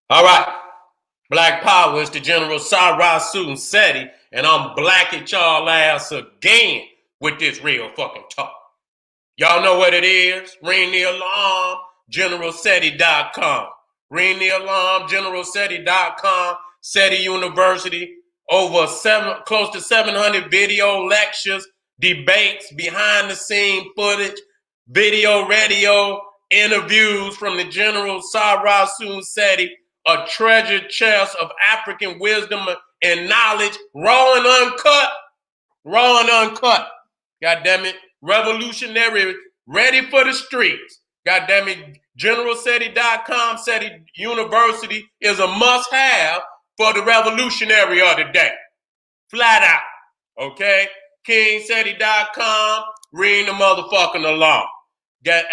All right. Black Power is the General Seti, and I'm black at y'all ass again with this real fucking talk. Y'all know what it is. Ring the alarm, generalseti.com. Ring the alarm, generalseti.com. Seti University, close to 700 video lectures, debates, behind the scene footage, video, radio, interviews from the General Seti, a treasure chest of African wisdom and knowledge, raw and uncut. Raw and uncut. God damn it. Revolutionary, ready for the streets. God damn it. GeneralSeti.com, Seti University is a must-have for the revolutionary of the day. Flat out. Okay? KingSeti.com, ring the motherfucking alarm. Got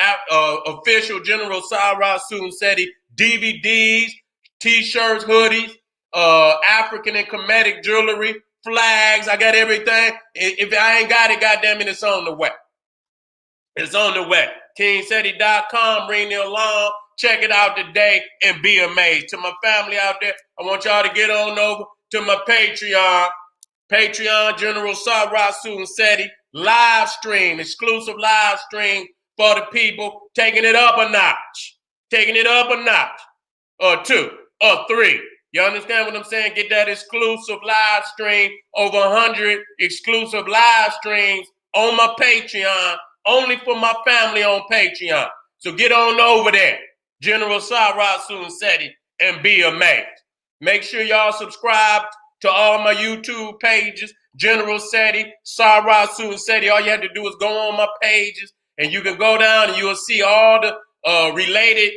official General Seti DVDs, t-shirts, hoodies, African and Kemetic jewelry, flags. I got everything. If I ain't got it, goddamn it, it's on the way. It's on the way. KingSeti.com, ring the alarm. Check it out today and be amazed. To my family out there, I want y'all to get on over to my Patreon. Patreon, General Seti, live stream, exclusive live stream for the people, taking it up a notch. Taking it up a notch. Or two, or three. You understand what I'm saying? Get that exclusive live stream, over 100 exclusive live streams on my Patreon, only for my family on Patreon. So get on over there, General Seti, and be amazed. Make sure y'all subscribe to all my YouTube pages, General Seti, Seti. All you have to do is go on my pages, and you can go down and you'll see all the related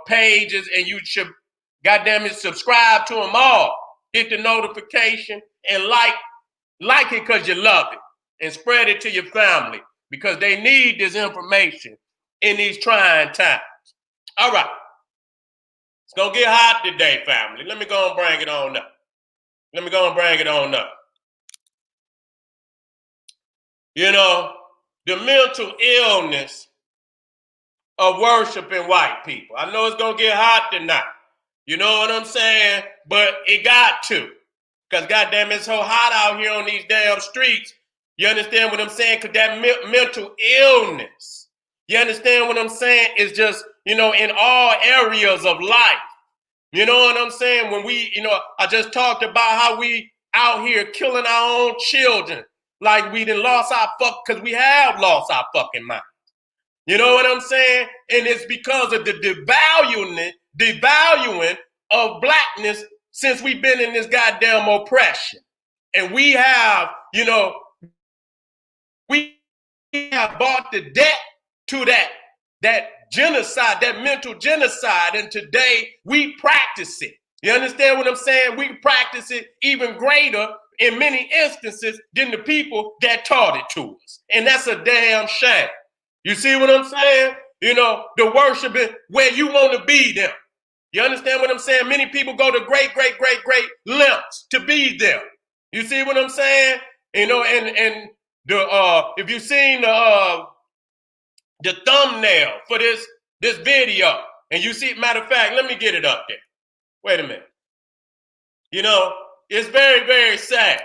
pages, and you should, goddamn it, subscribe to them all. Hit the notification and like it because you love it, and spread it to your family because they need this information in these trying times. All right. It's going to get hot today, family. Let me go and bring it on up. You know, the mental illness of worshiping white people. I know it's going to get hot tonight. You know what I'm saying? But it got to. Because goddamn, it's so hot out here on these damn streets. You understand what I'm saying? Because that mental illness, you understand what I'm saying? Is just, in all areas of life. You know what I'm saying? When we, I just talked about how we out here killing our own children. Like we done lost our because we have lost our fucking mind. You know what I'm saying? And it's because of the devaluing of blackness since we've been in this goddamn oppression. And we have, we have bought the debt to that genocide, that mental genocide. And today we practice it. You understand what I'm saying? We practice it even greater in many instances than the people that taught it to us. And that's a damn shame. You see what I'm saying? The worshiping where you want to be them. You understand what I'm saying? Many people go to great lengths to be there. You see what I'm saying? And the if you've seen the thumbnail for this video, and you see, matter of fact, let me get it up there. Wait a minute. It's very, very sad.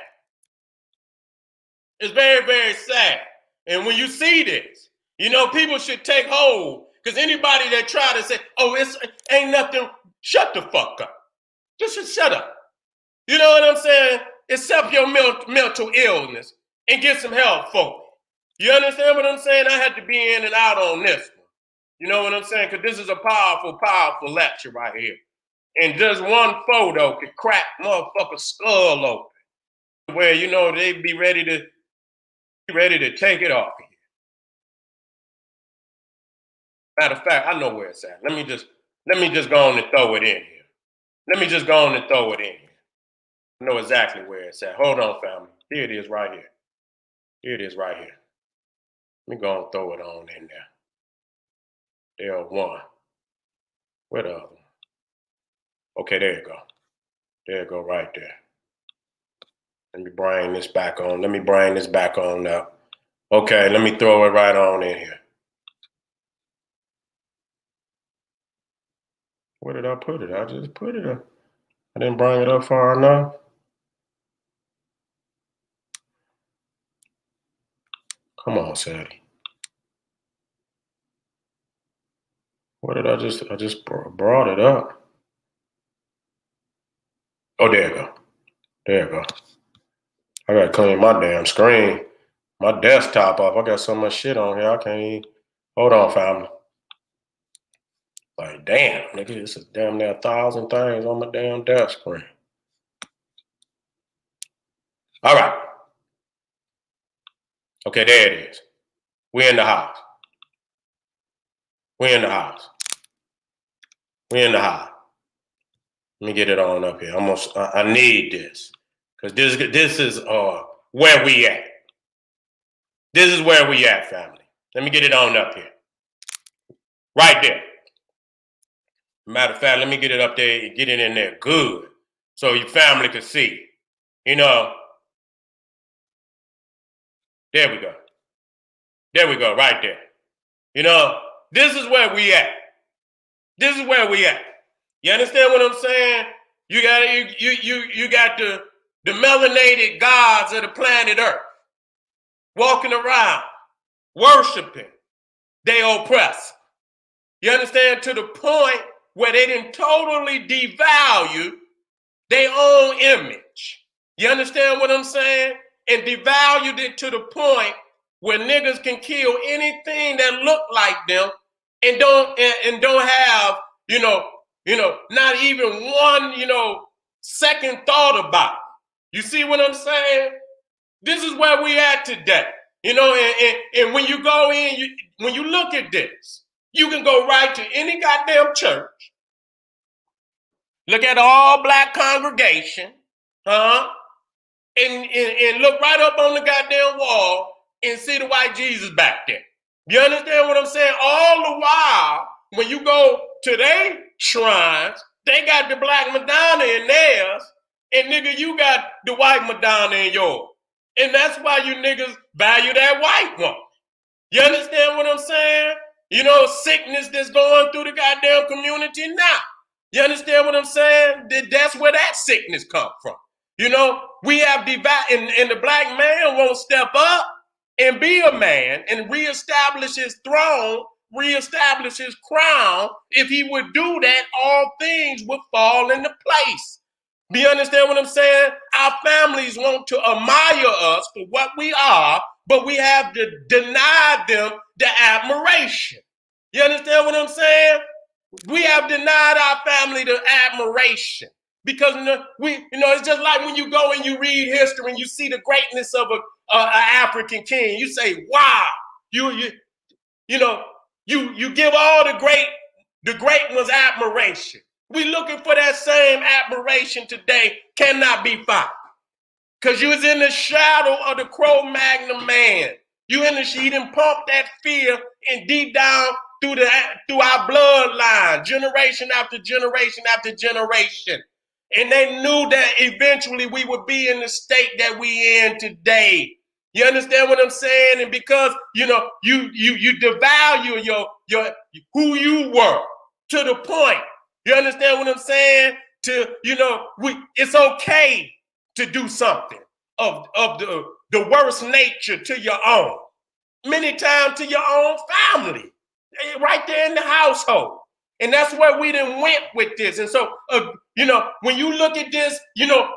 It's very, very sad. And when you see this, people should take hold. Because anybody that try to say, oh, it ain't nothing, shut the fuck up. Just shut up. You know what I'm saying? Accept your mental illness and get some help for it. You understand what I'm saying? I had to be in and out on this one. You know what I'm saying? Because this is a powerful, powerful lecture right here. And just one photo could crack motherfucker's skull open. Where, they'd be ready to take it off. Matter of fact, I know where it's at. Let me just go on and throw it in here. I know exactly where it's at. Hold on, family. Here it is right here. Let me go and throw it on in there. There one. Where the other one? Okay, there you go. There you go right there. Let me bring this back on now. Okay, let me throw it right on in here. Where did I put it? I just put it up. I didn't bring it up far enough. Come on, Seti. What did I just brought it up. Oh, there you go. There you go. I gotta clean my damn screen. My desktop off. I got so much shit on here. I can't even. Hold on, family. Like, damn, nigga, this is damn near 1,000 things on my damn desk screen. All right. Okay, there it is. We're in the house. We're in the house. We're in the house. Let me get it on up here. I need this. Because this is where we at. This is where we at, family. Let me get it on up here. Right there. Matter of fact, let me get it up there and get it in there good. So your family can see. You know. There we go. There we go, right there. You know, this is where we at. This is where we at. You understand what I'm saying? You got the melanated gods of the planet Earth walking around, worshiping. They oppress. You understand? To the point where they didn't totally devalue their own image. You understand what I'm saying? And devalued it to the point where niggas can kill anything that look like them and don't have, not even one, second thought about it. You see what I'm saying? This is where we at today. And when you go in, when you look at this, you can go right to any goddamn church. Look at all black congregation, and look right up on the goddamn wall and see the white Jesus back there. You understand what I'm saying? All the while, when you go to their shrines, they got the black Madonna in theirs, and nigga, you got the white Madonna in yours. And that's why you niggas value that white one. You understand what I'm saying? Sickness that's going through the goddamn community now. You understand what I'm saying? That's where that sickness comes from. We have and the black man won't step up and be a man and reestablish his throne, reestablish his crown. If he would do that, all things would fall into place. Do you understand what I'm saying? Our families want to admire us for what we are, but we have to deny them the admiration. You understand what I'm saying? We have denied our family the admiration. Because it's just like when you go and you read history and you see the greatness of an African king. You say, "Wow!" You give all the great ones admiration. We looking for that same admiration today. Cannot be found. Because you was in the shadow of the Cro-Magnon man. You in the she didn't pump that fear and deep down through our bloodline, generation after generation after generation. And they knew that eventually we would be in the state that we in today. You understand what I'm saying? And because you devalue your who you were to the point. You understand what I'm saying? It's okay to do something of the worst nature to your own. Many times to your own family. Right there in the household. And that's where we done went with this. And so, when you look at this,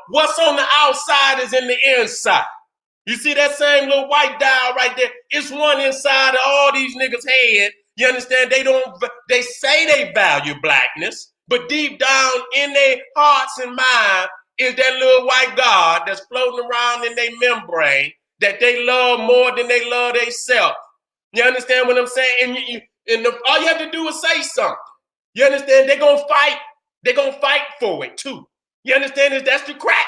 what's on the outside is in the inside. You see that same little white dial right there? It's one inside of all these niggas' head. You understand? They say they value blackness, but deep down in their hearts and mind is that little white God that's floating around in their membrane that they love more than they love themselves. You understand what I'm saying? All you have to do is say something. You understand? They're going to fight. They're going to fight for it, too. You understand? That's the crack.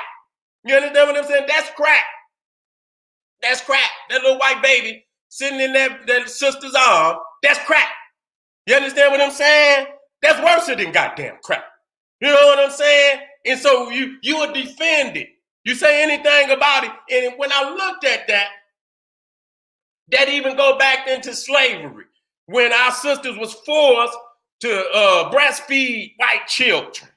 You understand what I'm saying? That's crack. That's crack. That little white baby sitting in that sister's arm, that's crack. You understand what I'm saying? That's worse than goddamn crack. You know what I'm saying? And so you are defended. You say anything about it. And when I looked at that even go back into slavery. When our sisters was forced breastfeed white children.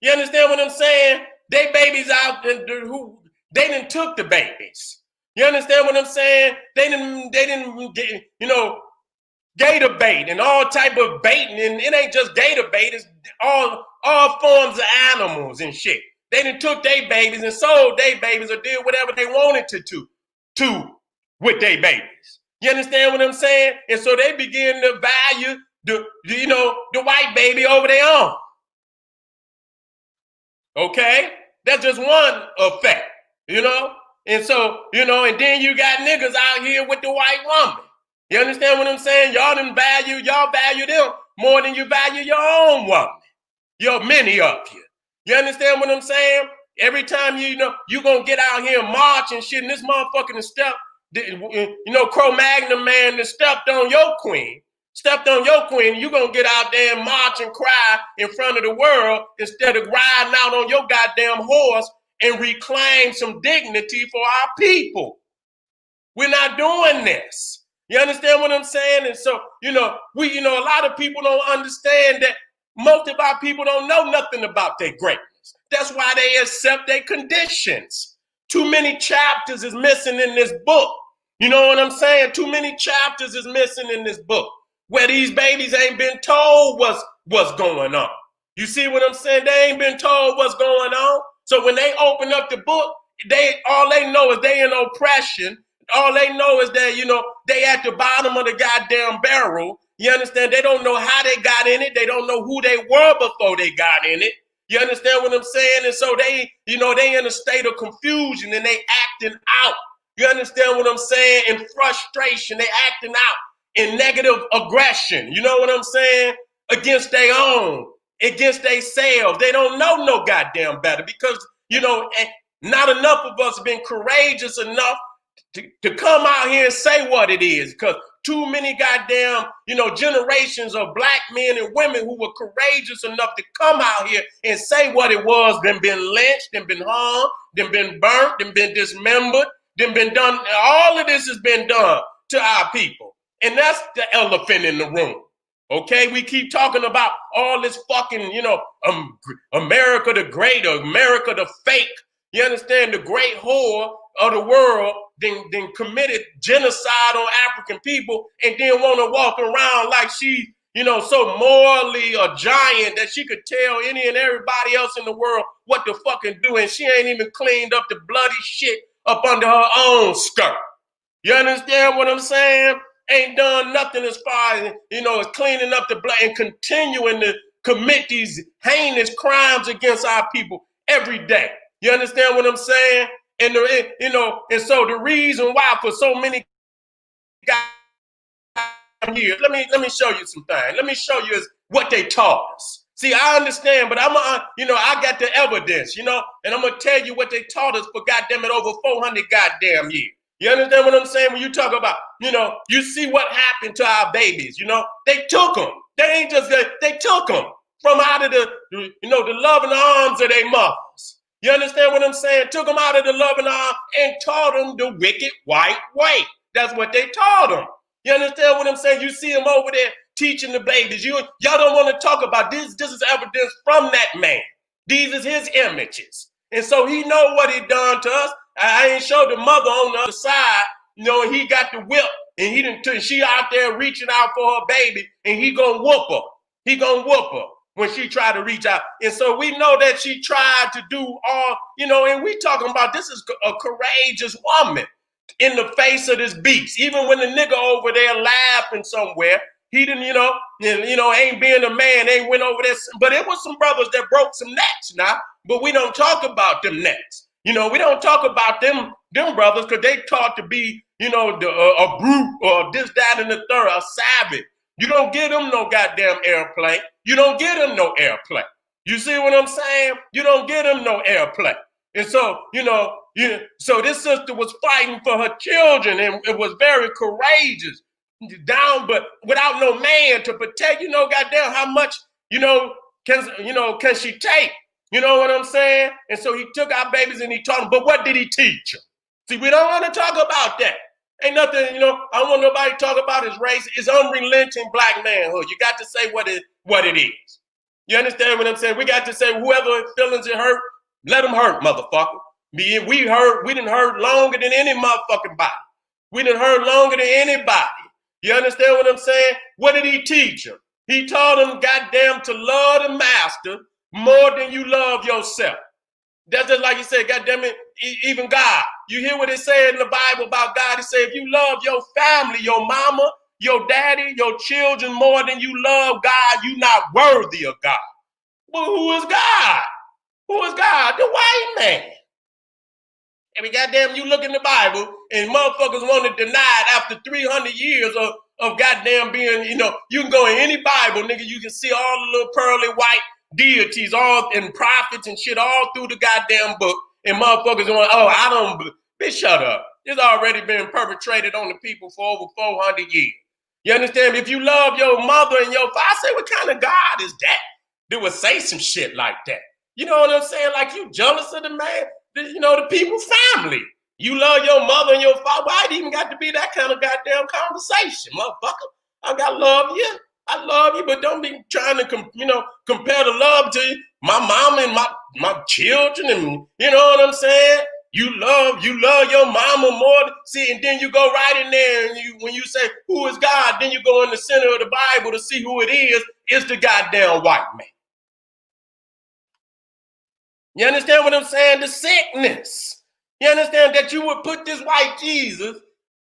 You understand what I'm saying? They babies out who they done took the babies. You understand what I'm saying? They didn't get, gator bait and all type of baiting, and it ain't just gator bait, it's all forms of animals and shit. They done took their babies and sold their babies or did whatever they wanted to with their babies. You understand what I'm saying? And so they begin to value the white baby over their own. Okay? That's just one effect, And so, and then you got niggas out here with the white woman. You understand what I'm saying? Y'all value them more than you value your own woman. Many of you. You understand what I'm saying? Every time you gonna get out here and march and shit, and this motherfucking Cro-Magnon man that stepped on your queen, you gonna get out there and march and cry in front of the world instead of riding out on your goddamn horse and reclaim some dignity for our people. We're not doing this. You understand what I'm saying? And so, a lot of people don't understand that most of our people don't know nothing about their greatness. That's why they accept their conditions. Too many chapters is missing in this book. You know what I'm saying? Too many chapters is missing in this book where these babies ain't been told what's going on. You see what I'm saying? They ain't been told what's going on. So when they open up the book, all they know is they in oppression. All they know is that, they at the bottom of the goddamn barrel. You understand? They don't know how they got in it. They don't know who they were before they got in it. You understand what I'm saying? And so they in a state of confusion and they acting out. You understand what I'm saying? In frustration, they acting out in negative aggression. You know what I'm saying? Against their own, against themselves. They don't know no goddamn better because, not enough of us have been courageous enough to come out here and say what it is, because too many goddamn, generations of black men and women who were courageous enough to come out here and say what it was, then been lynched, then been hung, then been burnt, then been dismembered, then been done. All of this has been done to our people. And that's the elephant in the room. Okay, we keep talking about all this fucking, America the Great, America the fake. You understand? The great whore of the world then committed genocide on African people and then want to walk around like she, so morally a giant that she could tell any and everybody else in the world what to fucking do. And she ain't even cleaned up the bloody shit up under her own skirt. You understand what I'm saying? Ain't done nothing as far as, as cleaning up the blood and continuing to commit these heinous crimes against our people every day. You understand what I'm saying? And and so the reason why for so many years, let me show you some things. Let me show you what they taught us. See, I understand, but I got the evidence, and I'm gonna tell you what they taught us for goddamn it over 400 goddamn years. You understand what I'm saying? When you talk about, you see what happened to our babies. They took them. They took them from out of the loving arms of their mothers. You understand what I'm saying? Took them out of the loving arm and taught them the wicked white way. That's what they taught them. You understand what I'm saying? You see them over there teaching the babies. Y'all don't want to talk about this. This is evidence from that man. These is his images. And so he know what he done to us. I ain't showed the mother on the other side. He got the whip and she out there reaching out for her baby and he gonna whoop her. He gonna whoop her when she tried to reach out. And so we know that she tried to do all, and we talking about this is a courageous woman in the face of this beast. Even when the nigga over there laughing somewhere, he didn't, ain't being a man, ain't went over there. But it was some brothers that broke some necks now, but we don't talk about them necks. We don't talk about them brothers because they taught to be, a brute or this, that, and the third, a savage. You don't give them no goddamn airplay. You don't give them no airplay. You see what I'm saying? You don't give them no airplay. And so, so this sister was fighting for her children and it was very courageous. But without no man to protect, goddamn how much, can she take? You know what I'm saying? And so he took our babies and he taught them. But what did he teach them? See, we don't want to talk about that. Ain't nothing, I don't want nobody to talk about his race. It's unrelenting black manhood. You got to say what it what it is. You understand what I'm saying? We got to say whoever feelings it hurt, let them hurt, motherfucker. We didn't hurt longer than any motherfucking body. We didn't hurt longer than anybody. You understand what I'm saying? What did he teach them? He taught them, goddamn, to love the master more than you love yourself. That's just like he said, goddamn it, even God. You hear what it said in the Bible about God? It said, if you love your family, your mama, your daddy, your children more than you love God, you're not worthy of God. Well, who is God? Who is God? The white man. I mean, goddamn, you look in the Bible and motherfuckers want to deny it after 300 years of goddamn being, you can go in any Bible, nigga, you can see all the little pearly white deities, all and prophets and shit all through the goddamn book. And motherfuckers going, I don't, bitch, shut up. It's already been perpetrated on the people for over 400 years. You understand? If you love your mother and your father, I say, what kind of God is that would say some shit like that? You know what I'm saying? Like you jealous of the man? The people's family. You love your mother and your father. Why it even got to be that kind of goddamn conversation, motherfucker? I got love you. I love you, but don't be trying to, compare the love to my mama and my children, and you know what I'm saying? You love your mama more. See, and then you go right in there, and when you say who is God, then you go in the center of the Bible to see who it is. It's the goddamn white man. You understand what I'm saying? The sickness. You understand that you would put this white Jesus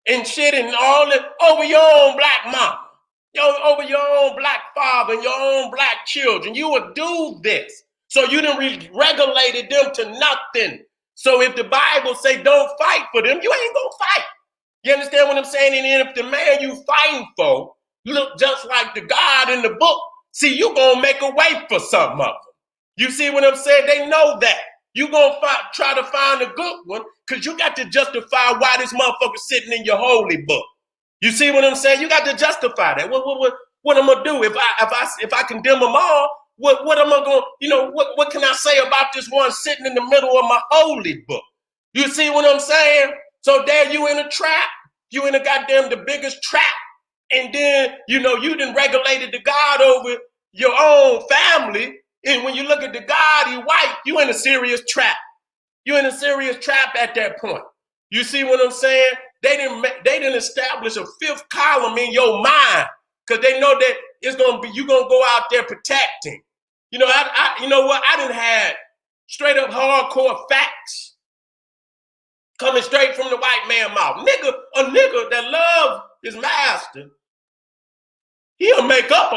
and shit and all that over your own black mama, over your own black father and your own black children. You would do this. So you done regulated them to nothing. So if the Bible say don't fight for them, you ain't gonna fight. You understand what I'm saying? And then if the man you fighting for look just like the God in the book, see, you gonna make a way for something of them. You see what I'm saying? They know that. You gonna try to find a good one because you got to justify why this motherfucker sitting in your holy book. You see what I'm saying? You got to justify that. What I'm gonna do if I condemn them all? What am I gonna, what can I say about this one sitting in the middle of my holy book? You see what I'm saying? So there you in a trap. You in a goddamn the biggest trap. And then, you done regulated the God over your own family. And when you look at the God, he white, you in a serious trap. You in a serious trap at that point. You see what I'm saying? They didn't establish a fifth column in your mind because they know that it's gonna be you gonna go out there protecting. You know what? I didn't have straight up hardcore facts coming straight from the white man mouth. A nigga that love his master, he'll make up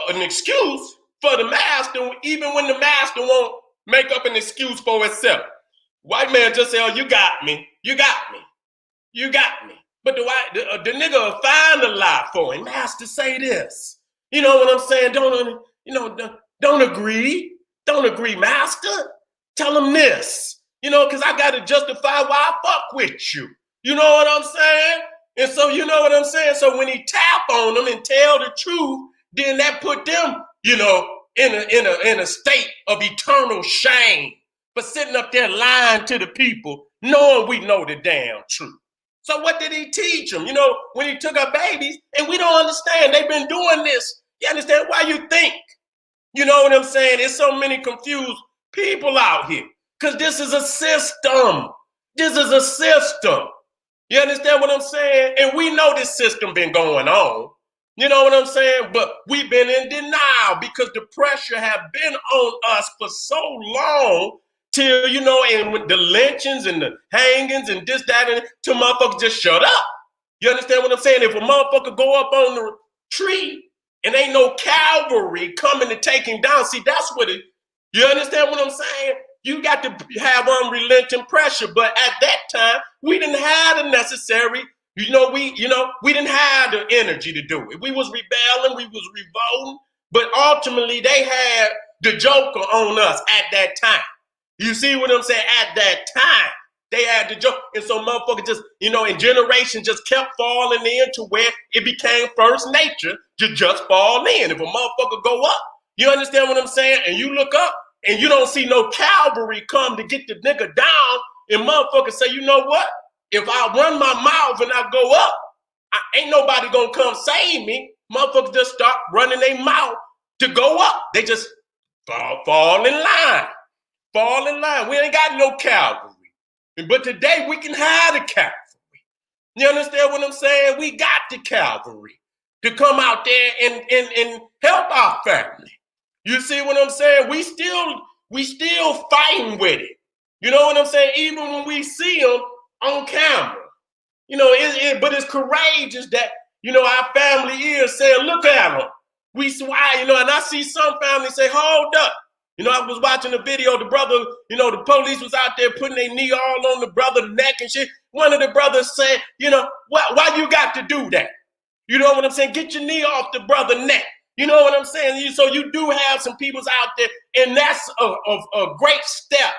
an excuse for the master, even when the master won't make up an excuse for itself. White man just say, oh, you got me. You got me. You got me. But the nigga will find a lie for him. Master say this. You know what I'm saying? Don't agree. Don't agree, master. Tell him this. Because I got to justify why I fuck with you. You know what I'm saying? And so you know what I'm saying? So when he tap on them and tell the truth, then that put them, in a state of eternal shame for sitting up there lying to the people, knowing we know the damn truth. So what did he teach them? When he took our babies, and we don't understand, they've been doing this. You understand why you think? You know what I'm saying? There's so many confused people out here because this is a system. This is a system. You understand what I'm saying? And we know this system been going on. You know what I'm saying? But we've been in denial because the pressure have been on us for so long till, and with the lynchings and the hangings and this, that, and till motherfuckers just shut up. You understand what I'm saying? If a motherfucker go up on the tree and ain't no cavalry coming to take him down, see, that's what you understand what I'm saying? You got to have unrelenting pressure. But at that time, we didn't have the necessary, we didn't have the energy to do it. We was rebelling, we was revolting, but ultimately they had the joker on us at that time. You see what I'm saying? At that time, they had the joke. And so motherfuckers just, in generation just kept falling into where it became first nature to just fall in. If a motherfucker go up, you understand what I'm saying? And you look up and you don't see no cavalry come to get the nigga down, and motherfuckers say, you know what? If I run my mouth and I go up, ain't nobody gonna come save me. Motherfuckers just start running their mouth to go up. They just fall in line. Fall in line. We ain't got no cavalry. But today we can have the cavalry. You understand what I'm saying? We got the cavalry to come out there and help our family. You see what I'm saying? We still fighting with it. You know what I'm saying? Even when we see them on camera. You know, but it's courageous that, you know, our family is saying, look at them. We why, you know, and I see some families say, hold up. You know, I was watching a video, the brother, you know, the police was out there putting their knee all on the brother's neck and shit. One of the brothers said, you know, why you got to do that? You know what I'm saying? Get your knee off the brother's neck. You know what I'm saying? So you do have some peoples out there, and that's a great step.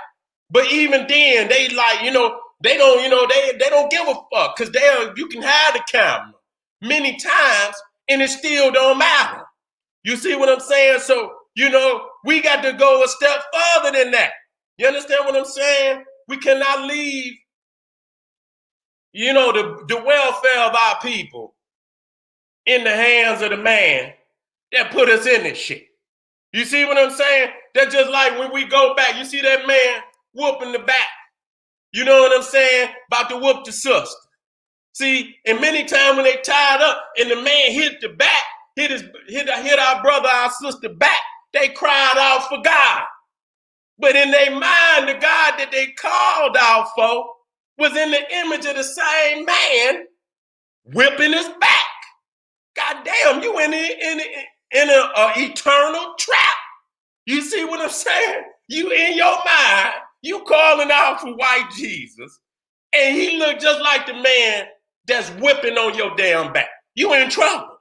But even then, they like, you know, they don't, you know, they don't give a fuck because you can have the camera many times and it still don't matter. You see what I'm saying? So, you know, we got to go a step further than that. You understand what I'm saying? We cannot leave, you know, the welfare of our people in the hands of the man that put us in this shit. You see what I'm saying? That's just like when we go back, you see that man whooping the back. You know what I'm saying? About to whoop the sister. See, and many times when they tied up and the man hit the back, hit our brother, our sister back, they cried out for God. But in their mind, the God that they called out for was in the image of the same man whipping his back. God damn, you in an eternal trap. You see what I'm saying? You in your mind, you calling out for white Jesus, and he look just like the man that's whipping on your damn back. You in trouble.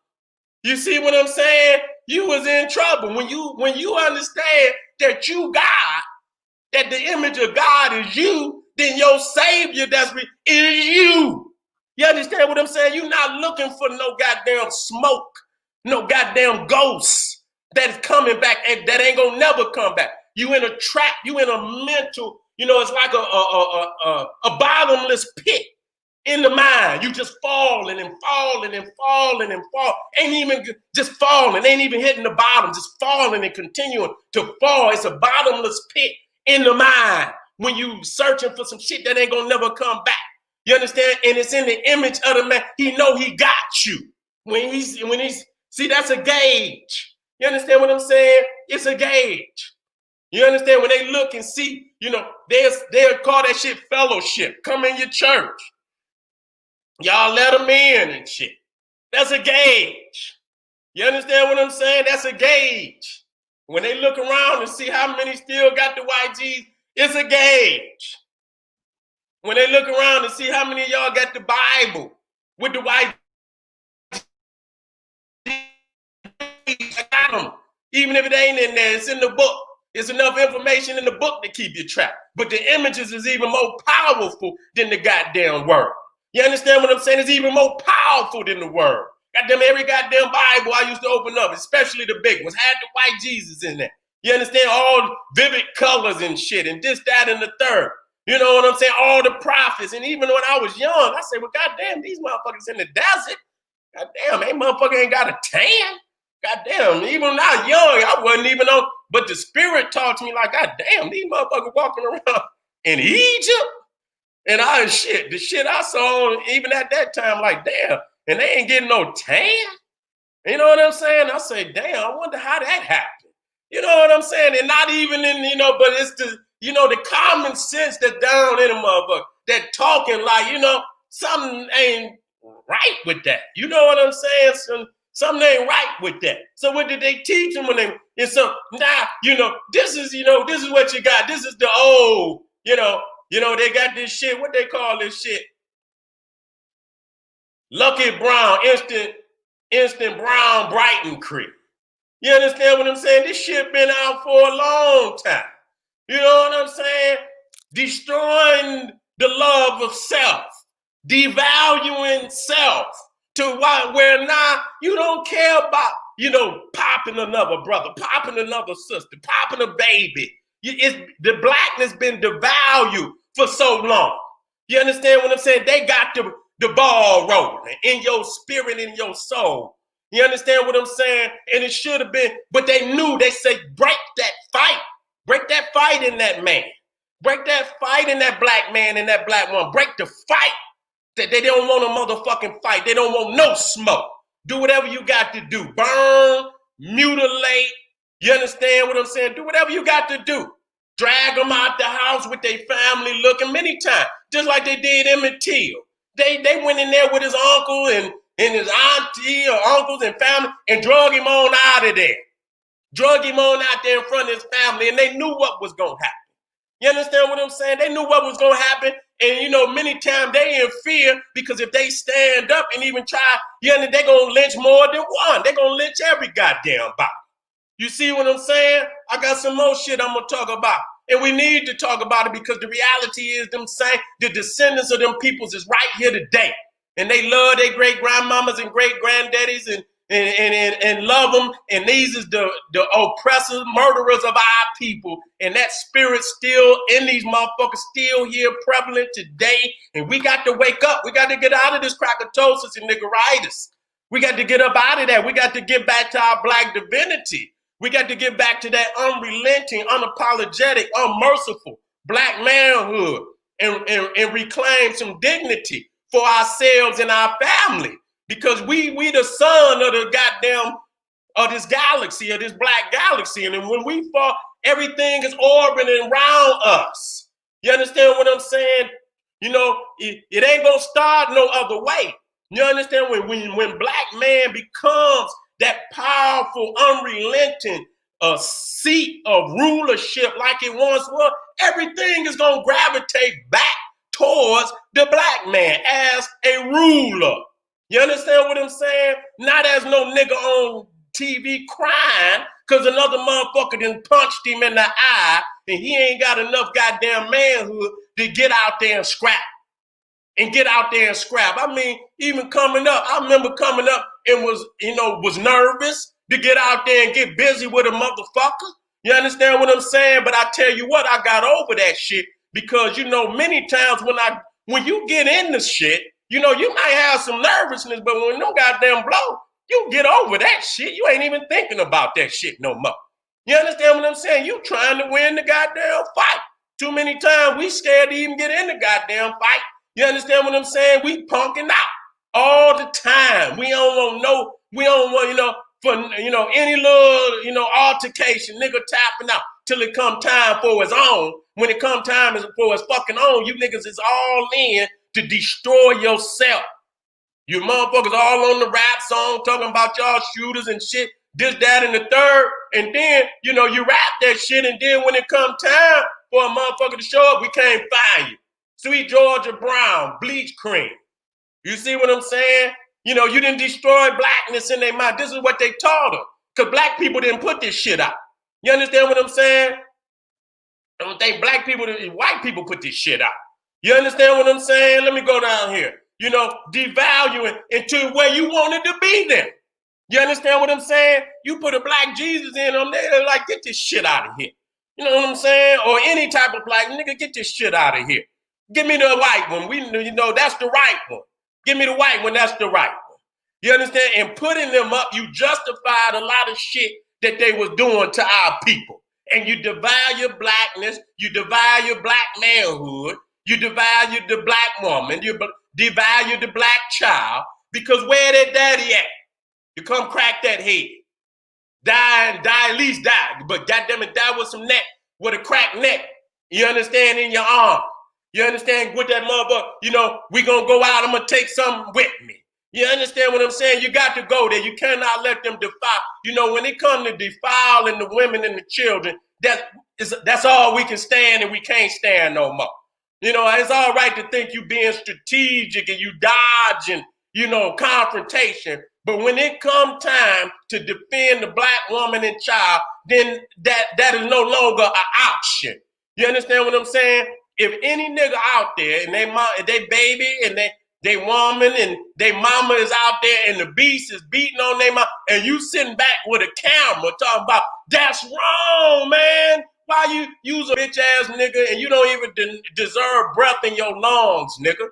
You see what I'm saying? You was in trouble when you understand that you God, that the image of God is you, then your Savior is you. You understand what I'm saying? You're not looking for no goddamn smoke, no goddamn ghosts that's coming back and that ain't gonna never come back. You in a trap. You in a mental. You know, it's like a bottomless pit in the mind. You just falling and falling and falling and fall. Ain't even just falling. Ain't even hitting the bottom. Just falling and continuing to fall. It's a bottomless pit in the mind when you searching for some shit that ain't gonna never come back. You understand? And it's in the image of the man. He know he got you. When he's see, that's a gauge. You understand what I'm saying? It's a gauge. You understand? When they look and see, you know, they'll call that shit fellowship. Come in your church. Y'all let them in and shit. That's a gauge. You understand what I'm saying? That's a gauge. When they look around and see how many still got the white G's, it's a gauge. When they look around and see how many of y'all got the Bible with the white G's, I got them. Even if it ain't in there, it's in the book. It's enough information in the book to keep you trapped. But the images is even more powerful than the goddamn word. You understand what I'm saying? It's even more powerful than the word. Goddamn, every goddamn Bible I used to open up, especially the big ones, had the white Jesus in there. You understand? All vivid colors and shit, and this, that, and the third. You know what I'm saying? All the prophets. And even when I was young, I said, well, goddamn, these motherfuckers in the desert. Goddamn, they motherfucker ain't got a tan. Goddamn, even when I was young, I wasn't even on. But the spirit talked to me like, goddamn, these motherfuckers walking around in Egypt. And the shit I saw even at that time, like, damn, and they ain't getting no tan. You know what I'm saying? I say, damn, I wonder how that happened. You know what I'm saying? And not even in, you know, but it's the, you know, the common sense that's down in a motherfucker that talking like, you know, something ain't right with that. You know what I'm saying? Something ain't right with that. So what did they teach them when they, and so now, you know, this is what you got. This is the old, you know, they got this shit, what they call this shit? Lucky Brown, instant brown Brighton cream. You understand what I'm saying? This shit been out for a long time. You know what I'm saying? Destroying the love of self, devaluing self to where now you don't care about, you know, popping another brother, popping another sister, popping a baby. The blackness been devalued for so long. You understand what I'm saying? They got the ball rolling in your spirit, in your soul. You understand what I'm saying? And it should have been, but they knew. They said, break that fight. Break that fight in that man. Break that fight in that black man and that black woman. Break the fight. That they don't want a motherfucking fight. They don't want no smoke. Do whatever you got to do. Burn, mutilate. You understand what I'm saying? Do whatever you got to do. Drag them out the house with their family looking many times, just like they did Emmett Till. They went in there with his uncle and his auntie or uncles and family and drug him on out of there. Drug him on out there in front of his family, and they knew what was going to happen. You understand what I'm saying? They knew what was going to happen. And, you know, many times they in fear because if they stand up and even try, they're going to lynch more than one. They're going to lynch every goddamn body. You see what I'm saying? I got some more shit I'm going to talk about. And we need to talk about it because the reality is them saying the descendants of them peoples is right here today. And they love their great grandmamas and great granddaddies and love them. And these is the oppressors, murderers of our people. And that spirit still in these motherfuckers, still here prevalent today. And we got to wake up. We got to get out of this crackatosis and niggeritis. We got to get up out of that. We got to get back to our black divinity. We got to get back to that unrelenting, unapologetic, unmerciful black manhood and reclaim some dignity for ourselves and our family. Because we the son of the goddamn, of this galaxy, of this black galaxy. And when we fall, everything is orbiting around us. You understand what I'm saying? You know, it ain't gonna start no other way. You understand? When black man becomes that powerful, unrelenting seat of rulership like it once was, everything is gonna gravitate back towards the black man as a ruler. You understand what I'm saying? Not as no nigga on TV crying because another motherfucker done punched him in the eye and he ain't got enough goddamn manhood to get out there and scrap. I mean, even coming up, I remember coming up and was nervous to get out there and get busy with a motherfucker. You understand what I'm saying? But I tell you what, I got over that shit because, many times when you get into shit, you might have some nervousness, but when no goddamn blow, you get over that shit. You ain't even thinking about that shit no more. You understand what I'm saying? You trying to win the goddamn fight. Too many times we scared to even get in the goddamn fight. You understand what I'm saying? We punking out all the time. We don't want any little, altercation, nigga tapping out till it come time for his own. When it come time for his fucking own, you niggas is all in to destroy yourself. You motherfuckers all on the rap song talking about y'all shooters and shit, this, that, and the third. And then, you rap that shit. And then when it come time for a motherfucker to show up, we can't find you. Sweet Georgia Brown, bleach cream. You see what I'm saying? You didn't destroy blackness in their mind. This is what they taught them. Because black people didn't put this shit out. You understand what I'm saying? I don't think white people put this shit out. You understand what I'm saying? Let me go down here. Devaluing into where you wanted to be then. You understand what I'm saying? You put a black Jesus in them, they're like, get this shit out of here. You know what I'm saying? Or any type of black nigga, get this shit out of here. Give me the white one. That's the right one. Give me the white one, that's the right one. You understand? And putting them up, you justified a lot of shit that they was doing to our people. And you devalue blackness, you devalue black manhood, you devalue the black woman, you devalue the black child, because where that daddy at? You come crack that head. Die, at least die. But goddamn it, die with some neck, with a cracked neck. You understand? In your arm. You understand? With that motherfucker, we gonna go out, I'm gonna take something with me. You understand what I'm saying? You got to go there. You cannot let them defile. When it comes to defiling the women and the children, that's all we can stand, and we can't stand no more. It's all right to think you being strategic and you dodging, confrontation. But when it come time to defend the black woman and child, then that is no longer an option. You understand what I'm saying? If any nigga out there and they baby and they woman and they mama is out there and the beast is beating on their mama, and you sitting back with a camera talking about, that's wrong, man. Why you use a bitch ass nigga and you don't even deserve breath in your lungs, nigga?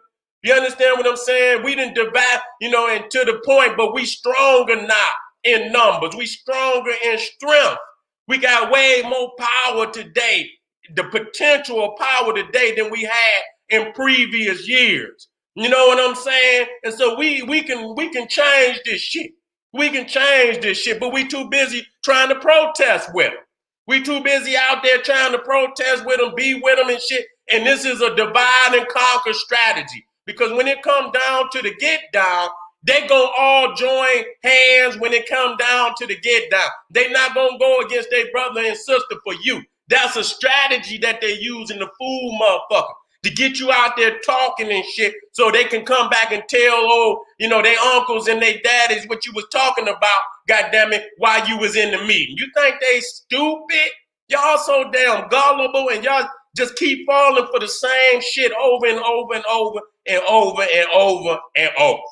You understand what I'm saying? We didn't divide, and to the point, but we stronger now in numbers. We stronger in strength. We got way more power today, the potential of power today than we had in previous years. You know what I'm saying? And so we can change this shit. We can change this shit, but we too busy trying to protest with them. We too busy out there trying to protest with them, be with them and shit. And this is a divide and conquer strategy. Because when it comes down to the get down, they gonna all join hands when it come down to the get down. They not gonna go against their brother and sister for you. That's a strategy that they use in the fool motherfucker to get you out there talking and shit so they can come back and tell, their uncles and their daddies what you was talking about, goddammit, while you was in the meeting. You think they stupid? Y'all so damn gullible and y'all just keep falling for the same shit over and over and over and over and over and over.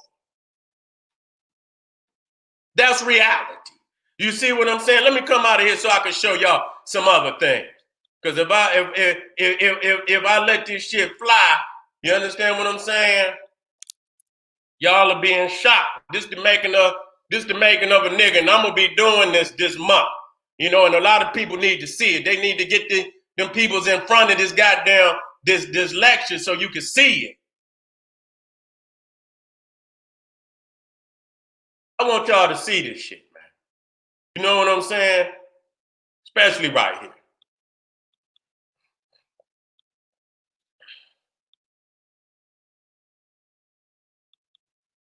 That's reality. You see what I'm saying? Let me come out of here so I can show y'all some other things. Because if I let this shit fly, you understand what I'm saying? Y'all are being shot. This the making of a nigga, and I'm gonna be doing this month. And a lot of people need to see it. They need to get them peoples in front of this goddamn this lecture so you can see it. I want y'all to see this shit, man. You know what I'm saying? Especially right here.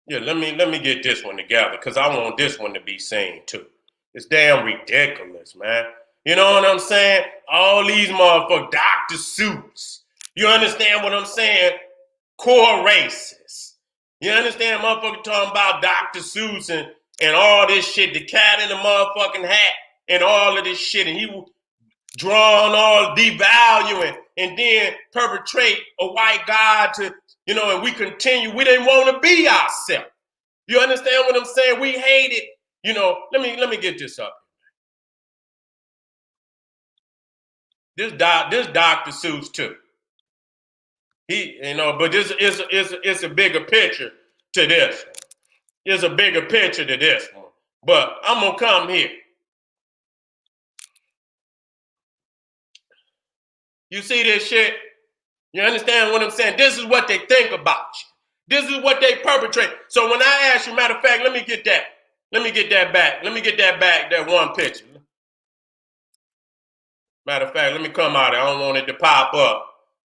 Yeah, let me get this one together because I want this one to be seen too. It's damn ridiculous, man. You know what I'm saying? All these motherfuckers, Dr. Seuss. You understand what I'm saying? Core racists. You understand motherfucker talking about Dr. Seuss and all this shit, the cat in the motherfucking hat and all of this shit. And he drawing all devaluing and then perpetrate a white God to, and we continue. We didn't want to be ourselves. You understand what I'm saying? We hate it. Let me get this up. This Dr. Seuss too. But this is a bigger picture to this one. There's a bigger picture to this one. But I'm gonna come here. You see this shit? You understand what I'm saying? This is what they think about you. This is what they perpetrate. So when I ask you, matter of fact, let me get that back. Let me get that back, that one picture. Matter of fact, let me come out. I don't want it to pop up.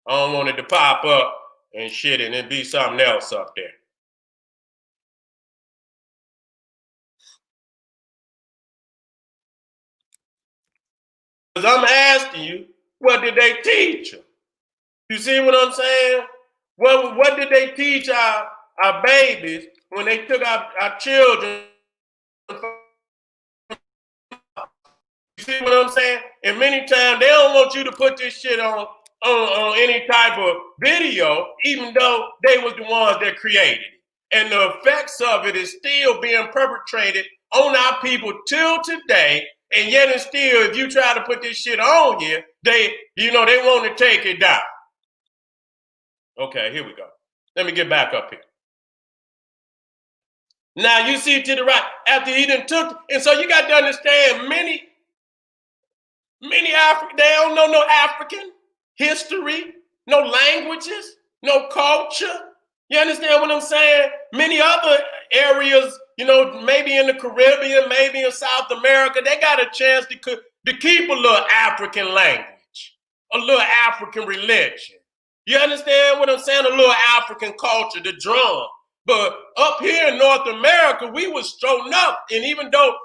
I don't want it to pop up and shit and it be something else up there. Because I'm asking you, what did they teach them? You see what I'm saying? What did they teach our babies when they took our children? You see what I'm saying? And many times they don't want you to put this shit on any type of video, even though they was the ones that created it. And the effects of it is still being perpetrated on our people till today. And yet and still, if you try to put this shit on here, they want to take it down. Okay, here we go. Let me get back up here. Now you see to the right, after he done took, and so you got to understand many African, they don't know no African history, no languages, no culture. You understand what I'm saying? Many other areas, maybe in the Caribbean, maybe in South America, they got a chance to keep a little African language, a little African religion. You understand what I'm saying? A little African culture, the drum. But up here in North America, we was thrown up. And even though,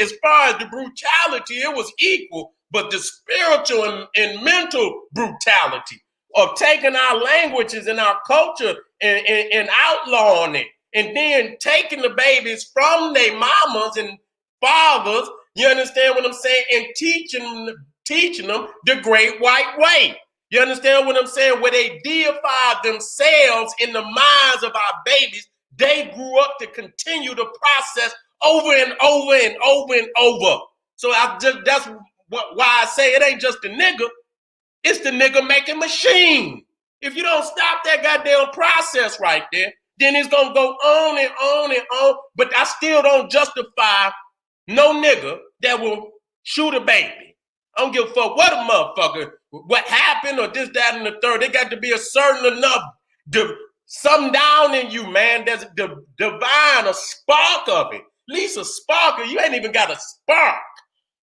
as far as the brutality, it was equal, but the spiritual and mental brutality of taking our languages and our culture and outlawing it, and then taking the babies from their mamas and fathers, you understand what I'm saying, and teaching them the great white way. You understand what I'm saying? Where they deified themselves in the minds of our babies, they grew up to continue the process over and over and over and over. So that's why I say it ain't just the nigga, it's the nigga making machine. If you don't stop that goddamn process right there, then it's gonna go on and on and on. But I still don't justify no nigga that will shoot a baby. I don't give a fuck what a motherfucker, what happened or this, that, and the third. They got to be a certain enough, something down in you, man. There's a divine, a spark of it. At least a spark. You ain't even got a spark.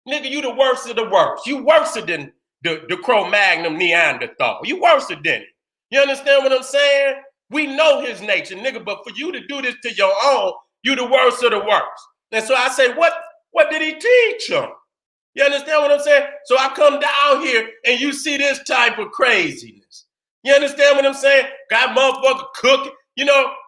Nigga, you the worst of the worst. You worse than the Cro-Magnon Neanderthal. You worse than it. You understand what I'm saying? We know his nature, nigga, but for you to do this to your own, you the worst of the worst. And so I say, what did he teach him? You understand what I'm saying? So I come down here and you see this type of craziness. You understand what I'm saying? Got motherfuckers cooking,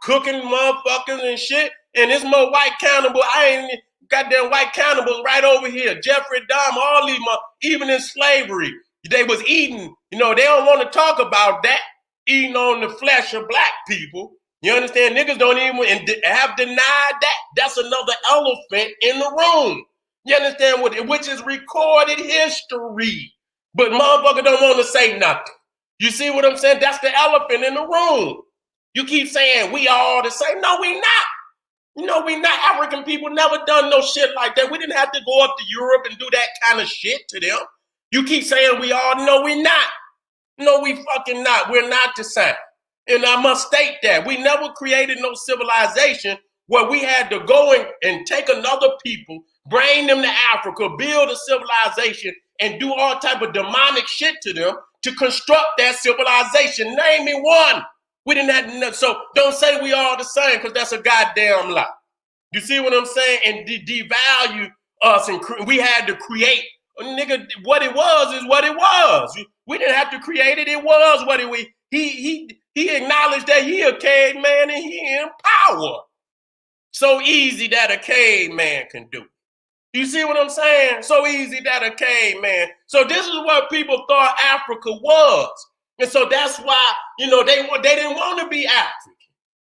cooking motherfuckers and shit. And this more white cannibal, I ain't goddamn white cannibals right over here. Jeffrey Dahmer, all these, even in slavery, they was eating. They don't want to talk about that. Eating on the flesh of black people. You understand? Niggas don't even have denied that. That's another elephant in the room. You understand which is recorded history. But motherfucker don't want to say nothing. You see what I'm saying? That's the elephant in the room. You keep saying we all the same. No, we not. We not. African people never done no shit like that. We didn't have to go up to Europe and do that kind of shit to them. You keep saying we all. No, we not. No, we fucking not. We're not the same. And I must state that. We never created no civilization where we had to go and take another people, bring them to Africa, build a civilization, and do all type of demonic shit to them to construct that civilization. Name me one. We didn't have enough. So don't say we all the same, because that's a goddamn lie. You see what I'm saying? And devalue us, and we had to create. Nigga, what it was is what it was. We didn't have to create it. It was what it was. He acknowledged that he a caveman and he in power. So easy that a caveman can do. You see what I'm saying? So easy that a caveman. So this is what people thought Africa was. And so that's why, they didn't want to be African.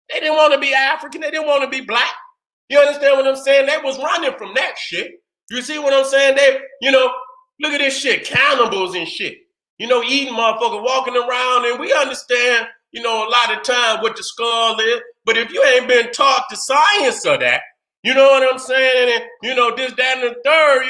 They didn't want to be African. They didn't want to be black. You understand what I'm saying? They was running from that shit. You see what I'm saying? They, look at this shit, cannibals and shit. Eating motherfuckers, walking around, and we understand, a lot of time what the skull is. But if you ain't been taught the science of that, you know what I'm saying? And, this, that, and the third,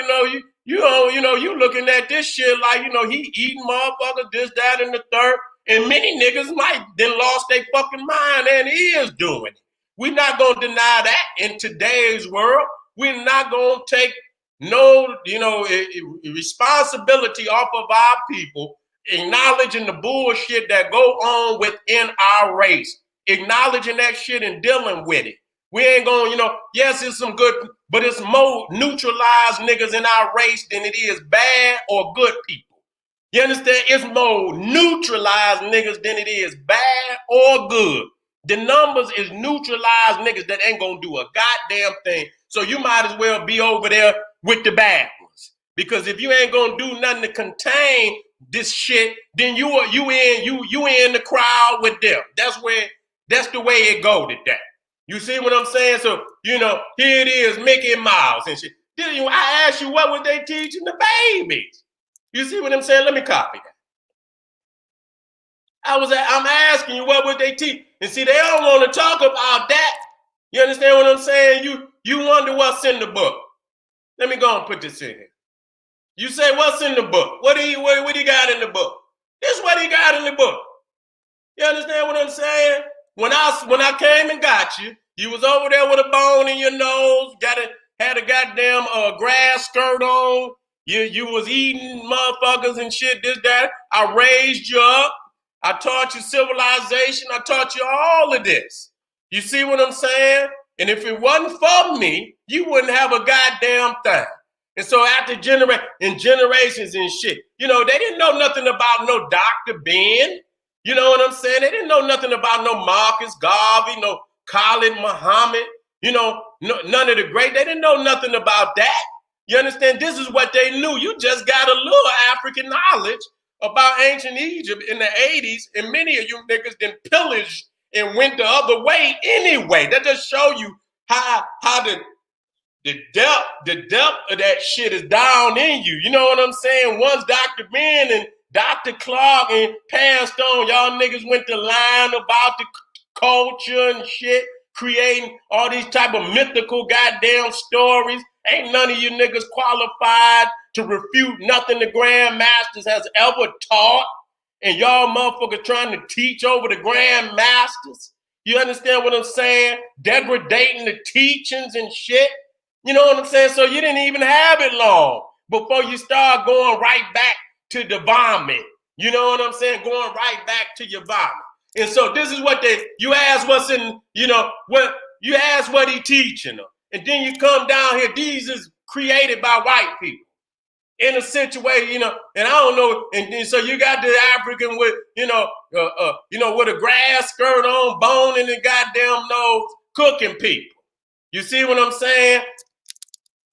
you looking at this shit like, he eating motherfuckers, this, that, and the third. And many niggas might then lost their fucking mind and is doing it. We're not going to deny that in today's world. We're not going to take no, responsibility off of our people, acknowledging the bullshit that go on within our race, acknowledging that shit and dealing with it. We ain't going, yes, it's some good, but it's more neutralized niggas in our race than it is bad or good people. You understand? It's more neutralized niggas than it is bad or good. The numbers is neutralized niggas that ain't gonna do a goddamn thing. So you might as well be over there with the bad ones. Because if you ain't gonna do nothing to contain this shit, then you in the crowd with them. That's the way it go today. You see what I'm saying? So, here it is, Mickey Mouse and shit. I asked you, what was they teaching the babies? You see what I'm saying? Let me copy that. I'm asking you, what would they teach? And see, they don't want to talk about that. You understand what I'm saying? You wonder what's in the book. Let me go and put this in here. You say, what's in the book? What do you got in the book? This is what he got in the book. You understand what I'm saying? When I came and got you, you was over there with a bone in your nose, had a goddamn grass skirt on. You was eating motherfuckers and shit, this, that. I raised you up. I taught you civilization. I taught you all of this. You see what I'm saying? And if it wasn't for me, you wouldn't have a goddamn thing. And so after generations and shit, they didn't know nothing about no Dr. Ben. You know what I'm saying? They didn't know nothing about no Marcus Garvey, no Khalid Muhammad, none of the great. They didn't know nothing about that. You understand? This is what they knew. You just got a little African knowledge about ancient Egypt in the 80s, and many of you niggas then pillaged and went the other way anyway. That just show you how the depth of that shit is down in you. You know what I'm saying? Once Dr. Ben Dr. Clark and passed on. Y'all niggas went to lying about the culture and shit, creating all these type of mythical goddamn stories. Ain't none of you niggas qualified to refute nothing the Grand Masters has ever taught. And y'all motherfuckers trying to teach over the Grand Masters. You understand what I'm saying? Degrading the teachings and shit. You know what I'm saying? So you didn't even have it long before you start going right back to the vomit. You know what I'm saying? Going right back to your vomit. And so this is what you ask what's in, you ask what he teaching them. And then you come down here, these is created by white people in a situation, and I don't know, and so you got the African with, with a grass skirt on, bone in the goddamn nose, cooking people. You see what I'm saying?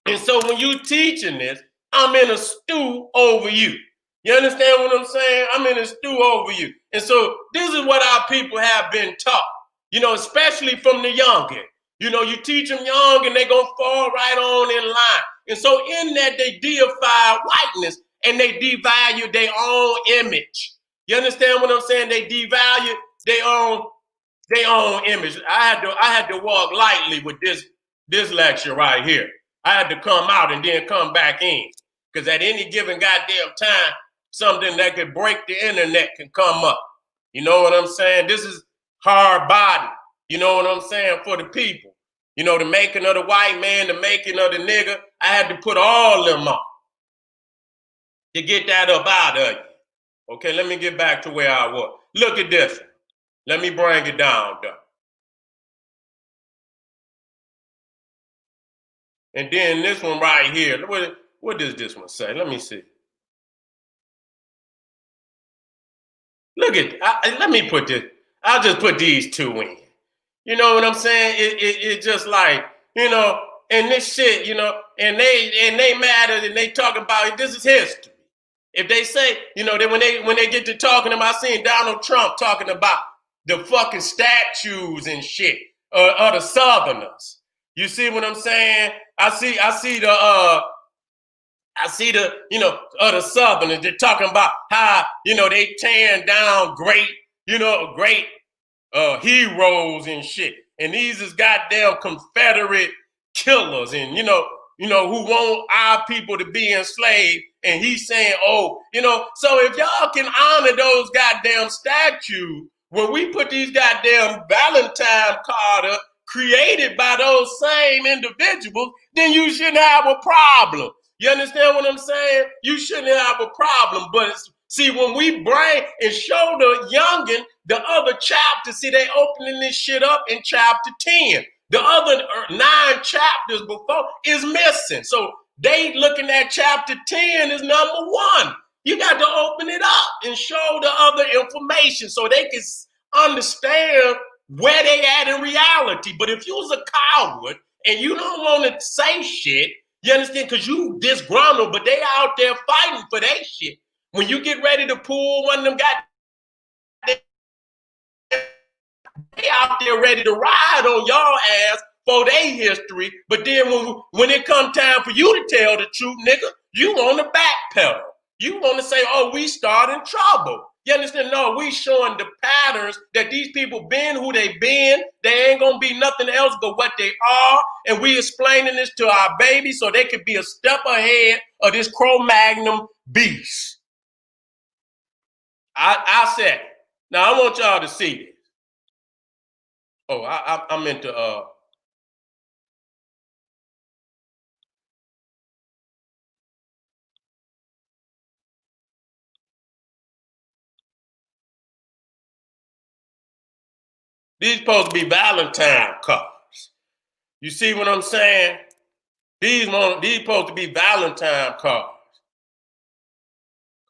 And so when you teaching this, I'm in a stew over you. You understand what I'm saying? I'm in a stew over you. And so this is what our people have been taught, especially from the youngin'. You teach them young and they gonna fall right on in line. And so in that, they deify whiteness and they devalue their own image. You understand what I'm saying? They devalue their own image. I had to walk lightly with this lecture right here. I had to come out and then come back in. Because at any given goddamn time, something that could break the internet can come up. You know what I'm saying? This is hard body. You know what I'm saying? For the people. The making of the white man, the making of the nigga. I had to put all them on to get that up out of you. Okay, let me get back to where I was. Look at this one. Let me bring it down, though. And then this one right here. What does this one say? Let me see. Look at, let me put this. I'll just put these two in. You know what I'm saying? It's just like, and this shit, and they mad at it and they talking about it. This is history. If they say, when they get to talking about seeing Donald Trump talking about the fucking statues and shit of the Southerners. You see what I'm saying? I see the Southerners. They're talking about how, they tearing down great heroes and shit. And these is goddamn Confederate killers and, who want our people to be enslaved. And he's saying, so if y'all can honor those goddamn statues, when we put these goddamn Valentines Cars created by those same individuals, then you shouldn't have a problem. You understand what I'm saying? You shouldn't have a problem. But see, when we bring and show the youngin' the other chapter, see, they opening this shit up in chapter 10. The other 9 chapters before is missing. So they looking at chapter 10 is number 1. You got to open it up and show the other information so they can understand where they at in reality. But if you was a coward and you don't want to say shit, you understand? Because you disgruntled, but they out there fighting for their shit. When you get ready to pull one of them guys, they out there ready to ride on y'all ass for their history. But then when it come time for you to tell the truth, nigga, you want to backpedal. You want to say, oh, we starting trouble. You understand? No, we showing the patterns that these people been who they been. They ain't gonna be nothing else but what they are. And we explaining this to our babies so they could be a step ahead of this Cro-Magnon beast. I said, now I want y'all to see this. Oh, I meant to these supposed to be Valentine Cars. You see what I'm saying? These supposed to be Valentine Cars.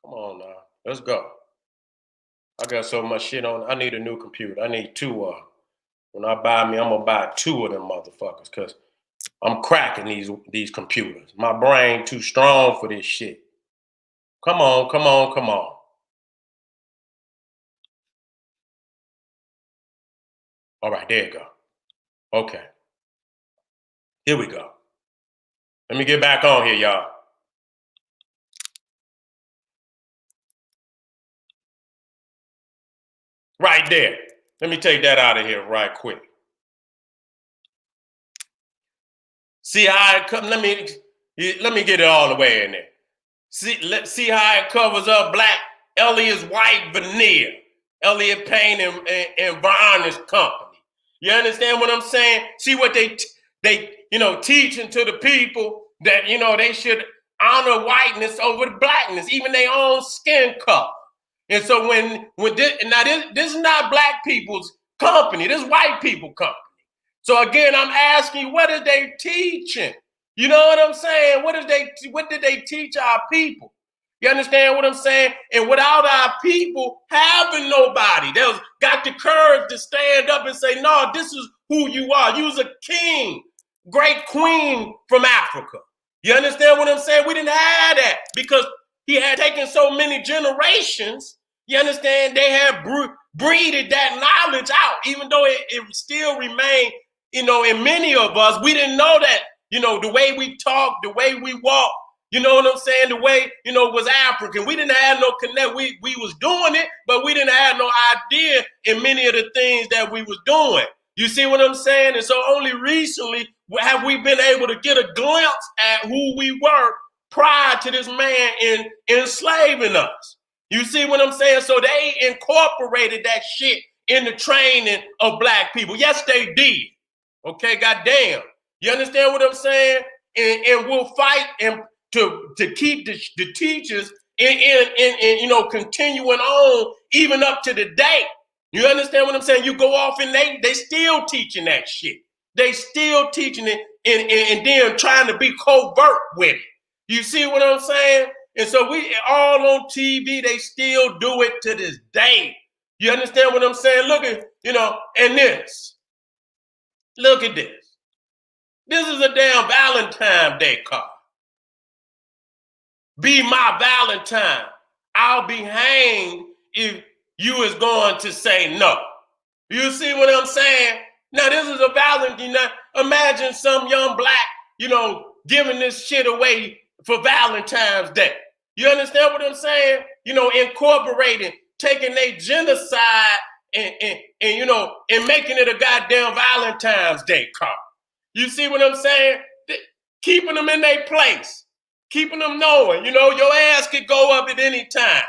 Come on now, let's go. I got so much shit on. I need a new computer. I need 2 of them. When I buy me, I'm gonna buy 2 of them motherfuckers because I'm cracking these computers. My brain too strong for this shit. Come on, come on, come on. All right, there you go. Okay. Here we go. Let me get back on here, y'all. Right there. Let me take that out of here right quick. See how it comes. Let me get it all the way in there. See how it covers up black Elliot's white veneer, Elliot Payne and Varnish Company. You understand what I'm saying? See what they teaching to the people that they should honor whiteness over blackness, even their own skin color. And so this is not black people's company, this is white people company. So again, I'm asking, what are they teaching? You know what I'm saying? What did they teach our people? You understand what I'm saying? And without our people having nobody, they got the courage to stand up and say, no, this is who you are. You was a king, great queen from Africa. You understand what I'm saying? We didn't have that because he had taken so many generations. You understand? They had breeded that knowledge out, even though it still remained, in many of us. We didn't know that, the way we talk, the way we walk, you know what I'm saying? The way, was African. We didn't have no connect. We was doing it, but we didn't have no idea in many of the things that we was doing. You see what I'm saying? And so only recently have we been able to get a glimpse at who we were prior to this man enslaving us. You see what I'm saying? So they incorporated that shit in the training of black people. Yes, they did. Okay, goddamn. You understand what I'm saying? And we'll fight and to keep the teachers in continuing on even up to the day. You understand what I'm saying? You go off and they still teaching that shit. They still teaching it and then trying to be covert with it. You see what I'm saying? And so we all on TV, they still do it to this day. You understand what I'm saying? Look at, and this. Look at this. This is a damn Valentine's Day card. Be my Valentine. I'll be hanged if you is going to say no. You see what I'm saying? Now, this is a Valentine. Imagine some young black, giving this shit away for Valentine's Day. You understand what I'm saying? Incorporating, taking their genocide and making it a goddamn Valentine's Day card. You see what I'm saying? Keeping them in their place. Keeping them knowing, your ass could go up at any time.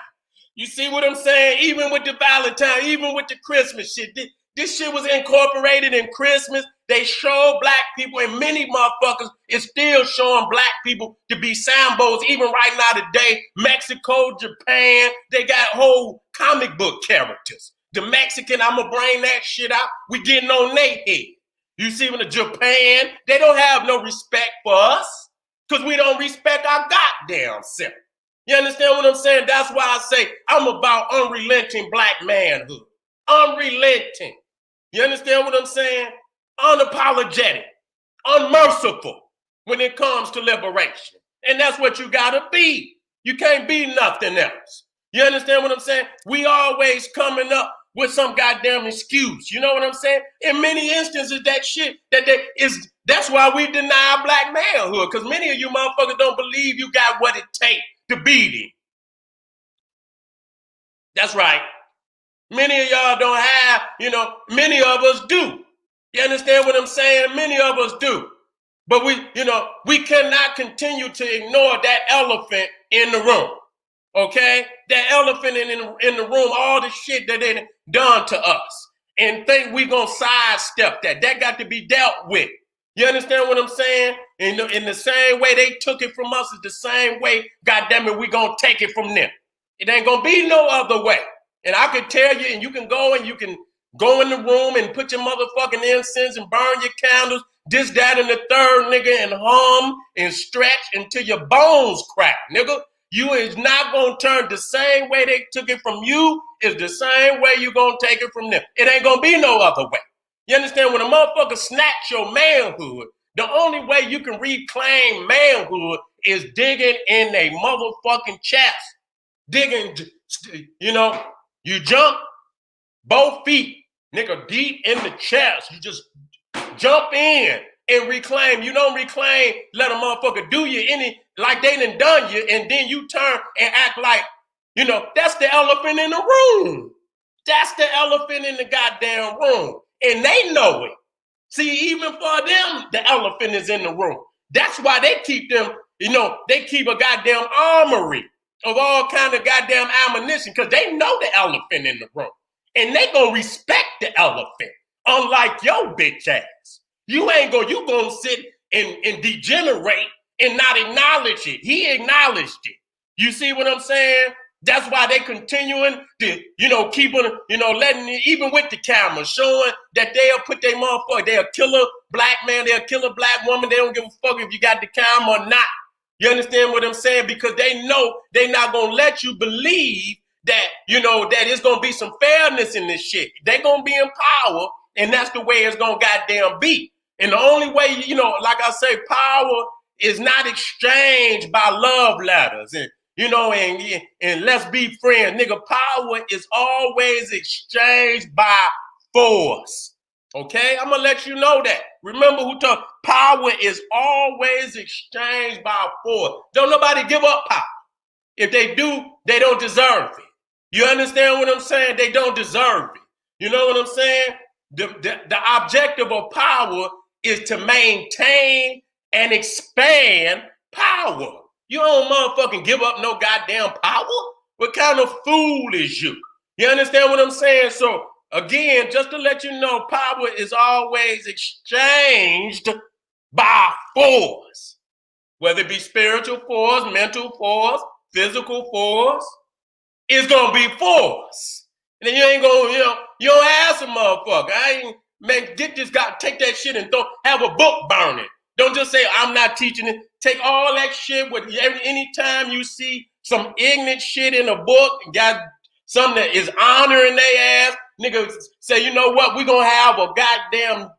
You see what I'm saying? Even with the Valentine, even with the Christmas shit. This shit was incorporated in Christmas. They showed black people, and many motherfuckers is still showing black people to be Sambos, even right now today. Mexico, Japan, they got whole comic book characters. The Mexican, I'm going to bring that shit out. We getting on their head. You see, when the Japan, they don't have no respect for us because we don't respect our goddamn self. You understand what I'm saying? That's why I say I'm about unrelenting black manhood. Unrelenting. You understand what I'm saying? Unapologetic. Unmerciful when it comes to liberation. And that's what you gotta be. You can't be nothing else. You understand what I'm saying? We always coming up with some goddamn excuse. You know what I'm saying? In many instances, that's why we deny black manhood. Because many of you motherfuckers don't believe you got what it takes to beat him. That's right. Many of y'all don't have, many of us do. You understand what I'm saying? Many of us do. But we cannot continue to ignore that elephant in the room. Okay? That elephant in the room, all the shit that they done to us. And think we gonna sidestep that. That got to be dealt with. You understand what I'm saying? In the same way they took it from us is the same way, goddamn it, we gonna take it from them. It ain't gonna be no other way. And I can tell you, and you can go in the room and put your motherfucking incense and burn your candles, this, that, and the third, nigga, and hum and stretch until your bones crack, nigga. You is not gonna turn the same way they took it from you is the same way you gonna take it from them. It ain't gonna be no other way. You understand? When a motherfucker snatch your manhood, the only way you can reclaim manhood is digging in a motherfucking chest. Digging, you jump both feet, nigga, deep in the chest. You just jump in and reclaim. You don't reclaim, let a motherfucker do you any, like they done you, and then you turn and act like, that's the elephant in the room. That's the elephant in the goddamn room. And they know it. See, even for them, the elephant is in the room. That's why they keep them, they keep a goddamn armory of all kind of goddamn ammunition, because they know the elephant in the room. And they gonna respect the elephant, unlike your bitch ass. You gonna sit and degenerate and not acknowledge it. He acknowledged it. You see what I'm saying? That's why they continuing to, keeping, letting it, even with the camera, showing that they'll put their motherfucker, they'll kill a black man, they'll kill a black woman. They don't give a fuck if you got the camera or not. You understand what I'm saying? Because they know they're not going to let you believe that, that it's going to be some fairness in this shit. They're going to be in power, and that's the way it's going to goddamn be. And the only way, like I say, power is not exchanged by love letters and let's be friends. Nigga, power is always exchanged by force. Okay? I'm going to let you know that. Remember who talk. Power is always exchanged by force. Don't nobody give up power. If they do, they don't deserve it. You understand what I'm saying? They don't deserve it. You know what I'm saying? The objective of power is to maintain and expand power. You don't motherfucking give up no goddamn power? What kind of fool is you? You understand what I'm saying? So, again, just to let you know, power is always exchanged by force. Whether it be spiritual force, mental force, physical force, it's going to be force. And then you ain't going to, you don't ask a motherfucker. Take that shit and have a book burning. Don't just say, I'm not teaching it. Take all that shit with anytime you see some ignorant shit in a book, got something that is honoring their ass, nigga, say, you know what, we're going to have a goddamn,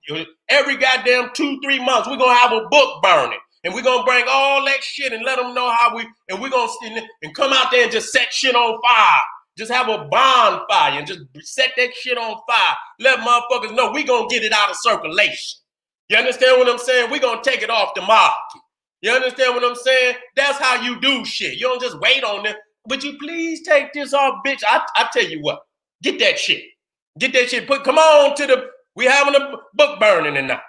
every goddamn 2-3 months, we're going to have a book burning. And we're going to bring all that shit and let them know how and we're going to come out there and just set shit on fire. Just have a bonfire and just set that shit on fire. Let motherfuckers know we're going to get it out of circulation. You understand what I'm saying? We're going to take it off the market. You understand what I'm saying? That's how you do shit. You don't just wait on it. Would you please take this off, bitch? I tell you what. Get that shit. Get that shit. Come on we having a book burning tonight.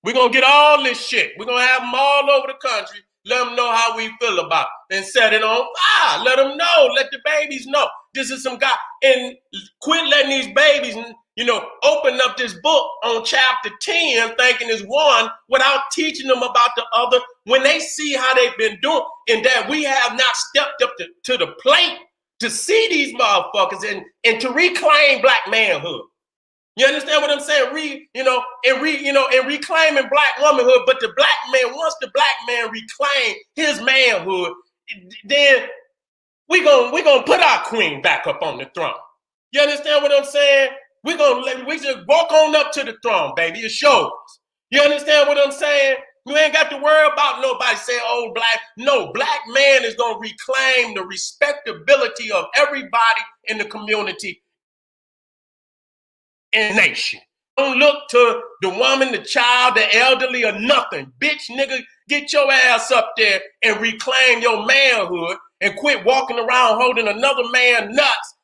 We're going to get all this shit. We're going to have them all over the country. Let them know how we feel about it and set it on fire. Let them know. Let the babies know. This is some guy. And quit letting these babies, open up this book on chapter 10 thinking it's one without teaching them about the other when they see how they've been doing and that we have not stepped up to the plate to see these motherfuckers and to reclaim black manhood. You understand what I'm saying? And reclaiming black womanhood. But the black man, once the black man reclaim his manhood, then we gonna put our queen back up on the throne. You understand what I'm saying? We just walk on up to the throne, baby. It's yours. You understand what I'm saying? You ain't got to worry about nobody saying, oh, black. No, black man is gonna reclaim the respectability of everybody in the community and nation. Don't look to the woman, the child, the elderly, or nothing. Bitch, nigga, get your ass up there and reclaim your manhood and quit walking around holding another man nuts,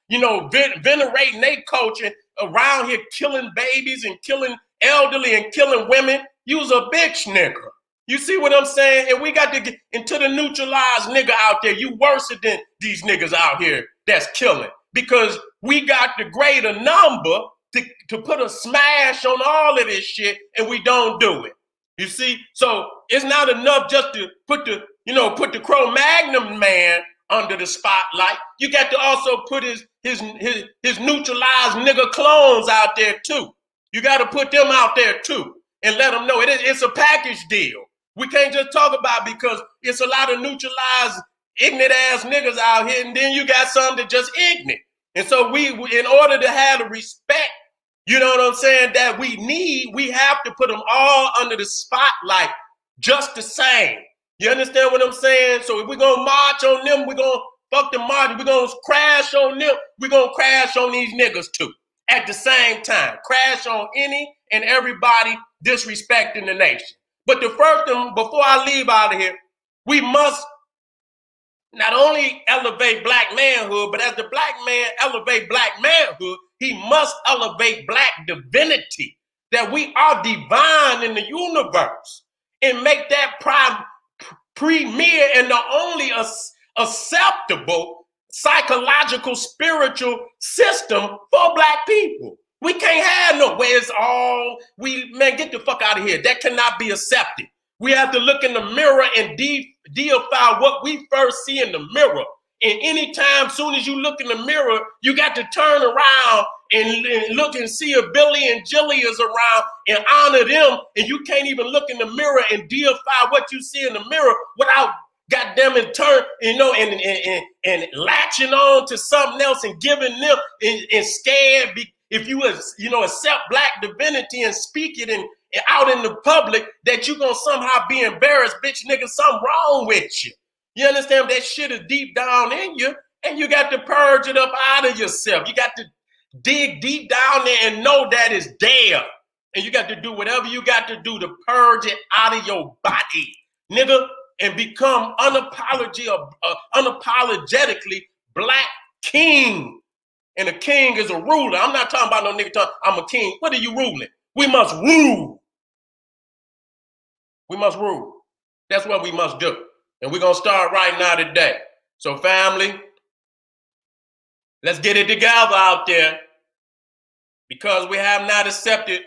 venerating their culture around here killing babies and killing elderly and killing women. You's a bitch, nigga. You see what I'm saying? And we got to get into the neutralized nigga out there. You worse than these niggas out here that's killing because we got the greater number to put a smash on all of this shit, and we don't do it. You see? So it's not enough just to put the Cro-Magnon man under the spotlight. You got to also put his neutralized nigga clones out there too. You got to put them out there too and let them know it's a package deal. We can't just talk about it because it's a lot of neutralized ignorant ass niggas out here, and then you got some that just ignorant. And so we in order to have the respect, you know what I'm saying, that we need, we have to put them all under the spotlight just the same. You understand what I'm saying? So if we're going to march on them, we're going to fuck the march. We're going to crash on them. We're going to crash on these niggas too at the same time. Crash on any and everybody disrespecting the nation. But the first thing, before I leave out of here, we must not only elevate black manhood, but as the black man elevate black manhood, He must elevate Black divinity, that we are divine in the universe, and make that premier and the only acceptable psychological, spiritual system for Black people. We can't have no where it's all, man, get the fuck out of here. That cannot be accepted. We have to look in the mirror and deify what we first see in the mirror. And anytime, soon as you look in the mirror, you got to turn around and look and see if Billy and Jilly is around and honor them. And you can't even look in the mirror and deify what you see in the mirror without goddamn it turn, and latching on to something else and giving them and scared. If you accept Black divinity and speak it and out in the public, that you're gonna somehow be embarrassed, bitch, nigga, something wrong with you. You understand? That shit is deep down in you, and you got to purge it up out of yourself. You got to dig deep down there and know that it's there. And you got to do whatever you got to do to purge it out of your body, nigga, and become unapologetically Black king. And a king is a ruler. I'm not talking about no nigga talking, I'm a king. What are you ruling? We must rule. We must rule. That's what we must do. And we're going to start right now today. So family, let's get it together out there, because we have not accepted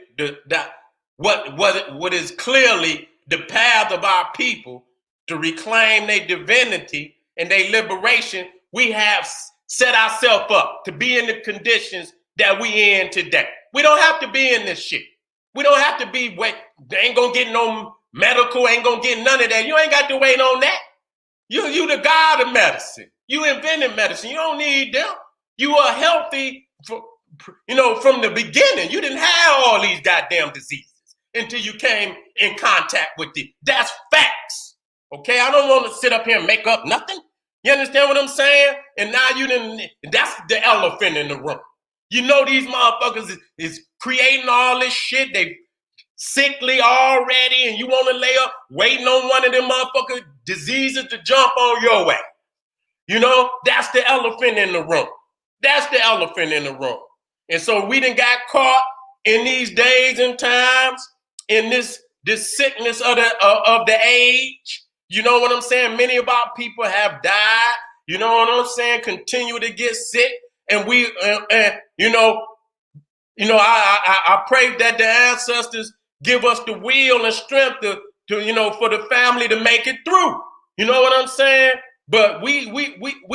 what is clearly the path of our people to reclaim their divinity and their liberation. We have set ourselves up to be in the conditions that we in today. We don't have to be in this shit. We don't have to be they ain't gonna get no medical, ain't gonna get none of that. You ain't got to wait on that. You the god of medicine. You invented medicine. You don't need them. You are healthy, from the beginning. You didn't have all these goddamn diseases until you came in contact with it. That's facts. Okay, I don't want to sit up here and make up nothing. You understand what I'm saying? And now that's the elephant in the room. You know these motherfuckers is creating all this shit. They sickly already, and you want to lay up waiting on one of them motherfucking diseases to jump on your way. That's the elephant in the room. That's the elephant in the room. And so we done got caught in these days and times in this sickness of the age. You know what I'm saying? Many of our people have died. You know what I'm saying? Continue to get sick. And I pray that the ancestors give us the will and strength to for the family to make it through. You know what I'm saying? But we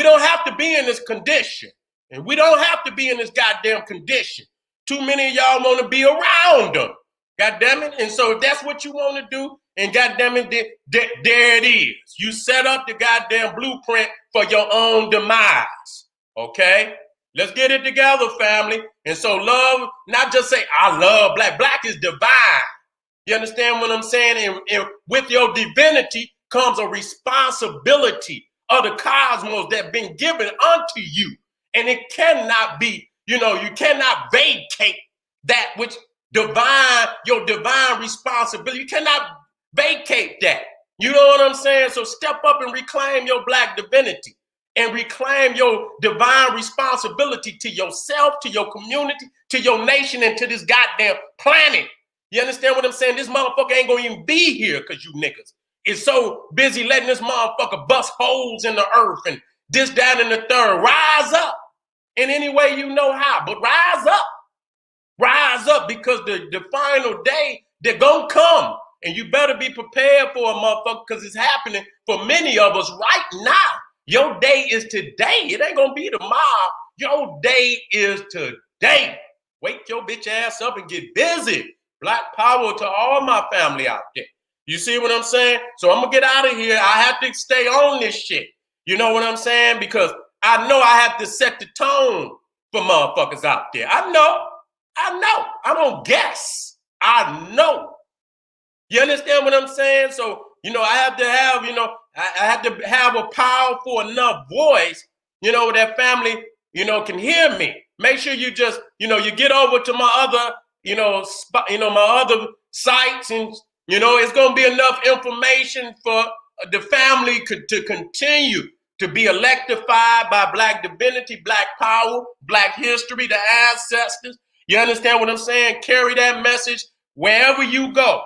don't have to be in this condition. And we don't have to be in this goddamn condition. Too many of y'all want to be around them. God damn it. And so if that's what you want to do, and goddamn it, there it is. You set up the goddamn blueprint for your own demise. Okay? Let's get it together, family. And so love, not just say, I love Black. Black is divine. You understand what I'm saying? And with your divinity comes a responsibility of the cosmos that's been given unto you. And it cannot be, you cannot vacate that which your divine responsibility. You cannot vacate that. You know what I'm saying? So step up and reclaim your Black divinity and reclaim your divine responsibility to yourself, to your community, to your nation, and to this goddamn planet. You understand what I'm saying? This motherfucker ain't gonna even be here because you niggas is so busy letting this motherfucker bust holes in the earth and this, that, and the third. Rise up in any way you know how, but rise up. Rise up, because the final day, they're gonna come. And you better be prepared for a motherfucker, because it's happening for many of us right now. Your day is today. It ain't gonna be tomorrow. Your day is today. Wake your bitch ass up and get busy. Black power to all my family out there. You see what I'm saying? So I'm gonna get out of here. I have to stay on this shit. You know what I'm saying? Because I know I have to set the tone for motherfuckers out there. I know. I don't guess. I know. You understand what I'm saying? So, I have to have, I have to have a powerful enough voice, that family, can hear me. Make sure you just, you get over to my other, my other sites, and, it's going to be enough information for the family to continue to be electrified by black divinity, black power, black history, the ancestors. You understand what I'm saying? Carry that message wherever you go.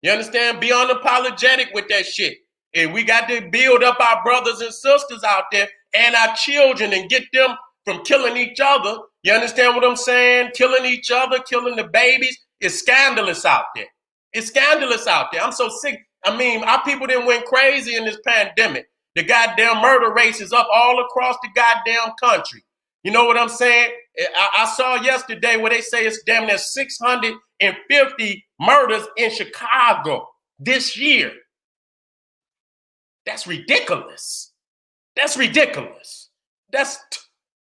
You understand? Be unapologetic with that shit. And we got to build up our brothers and sisters out there and our children and get them from killing each other. You understand what I'm saying? Killing each other, killing the babies. It's scandalous out there. It's scandalous out there. I'm so sick. I mean, our people didn't went crazy in this pandemic. The goddamn murder rates is up all across the goddamn country. You know what I'm saying? I saw yesterday where they say it's damn near 650 murders in Chicago this year. That's ridiculous. That's ridiculous.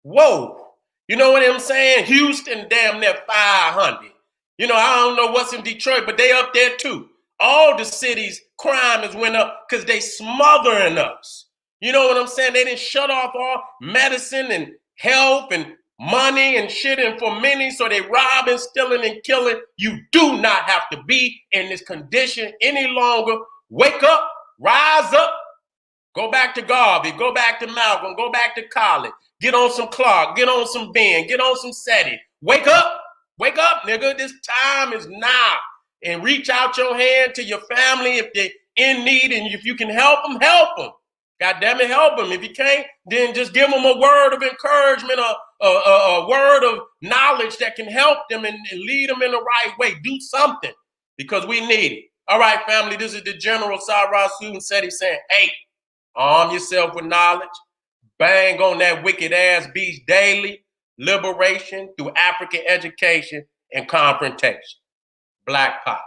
Whoa. You know what I'm saying? Houston, damn near 500. You know, I don't know what's in Detroit, but they up there too. All the cities, crime has went up because they smothering us. You know what I'm saying? They didn't shut off all medicine and health and money and shit and for many, so they robbing, stealing, and killing. You do not have to be in this condition any longer. Wake up, rise up, go back to Garvey, go back to Malcolm, go back to college, get on some Clark, get on some Ben, get on some Seti. Wake up, nigga. This time is now. And reach out your hand to your family if they're in need, and if you can help them, help them. God damn it, help them. If you can't, then just give them a word of encouragement, a word of knowledge that can help them and lead them in the right way. Do something because we need it. All right, family, this is the General Sarasu Seti saying, hey, arm yourself with knowledge. Bang on that wicked ass beast daily. Liberation through African education and confrontation. Black Power.